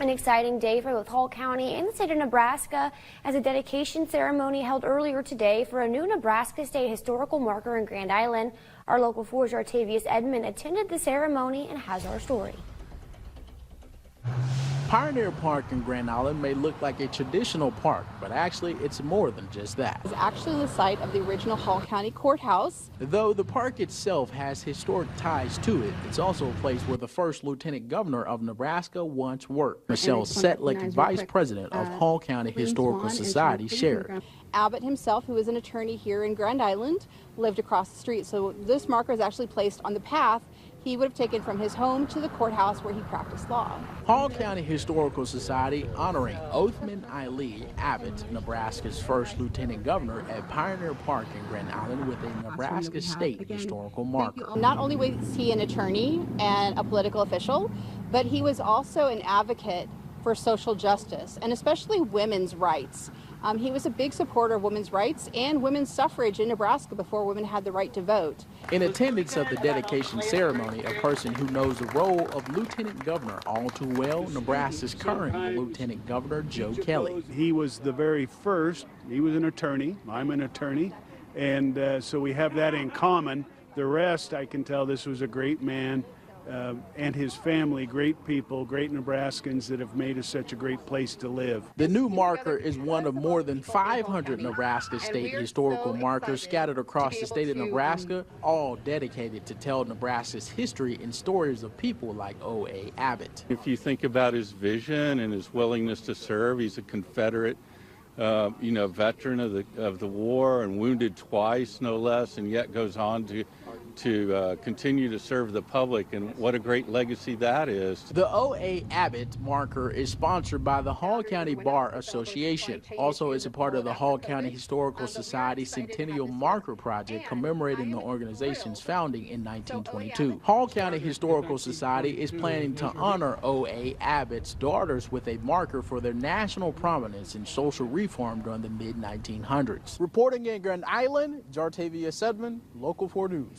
An exciting day for both Hall County and the state of Nebraska as a dedication ceremony held earlier today for a new Nebraska State historical marker in Grand Island. Our local 4's Jartavius Edmond attended the ceremony and has our story. Pioneer Park in Grand Island may look like a traditional park, but actually it's more than just that. It's actually the site of the original Hall County Courthouse. Though the park itself has historic ties to it, it's also a place where the first Lieutenant Governor of Nebraska once worked. Michelle Setlick, Vice President of Hall County Historical Society, shared. Abbott himself, who is an attorney here in Grand Island, lived across the street. So this marker is actually placed on the path he would have taken from his home to the courthouse where he practiced law. Hall County Historical Society honoring Othman Ali Abbott, Nebraska's first Lieutenant Governor, at Pioneer Park in Grand Island with a Nebraska State historical marker. Not only was he an attorney and a political official, but he was also an advocate for social justice and especially women's rights. He was a big supporter of women's rights and women's suffrage in Nebraska before women had the right to vote. In attendance of the dedication ceremony, a person who knows the role of Lieutenant Governor all too well, Nebraska's current Lieutenant Governor Joe Kelly. He was the very first. He was an attorney. I'm an attorney. And so we have that in common. The rest, I can tell this was a great man. And his family, great people, great Nebraskans that have made us such a great place to live. The new marker is one of more than 500 Nebraska State historical markers scattered across the state of Nebraska, all dedicated to tell Nebraska's history and stories of people like O.A. Abbott. If you think about his vision and his willingness to serve, he's a Confederate, veteran of the war and wounded twice, no less, and yet goes on to continue to serve the public, and what a great legacy that is. The O.A. Abbott marker is sponsored by the Hall County Bar Association. Also, it's a part of the Hall County Historical Society Centennial Marker Project commemorating the organization's founding in 1922. Hall County Historical Society is planning to honor O.A. Abbott's daughters with a marker for their national prominence in social reform during the mid-1900s. Reporting in Grand Island, Jartavius Edmond, Local 4 News.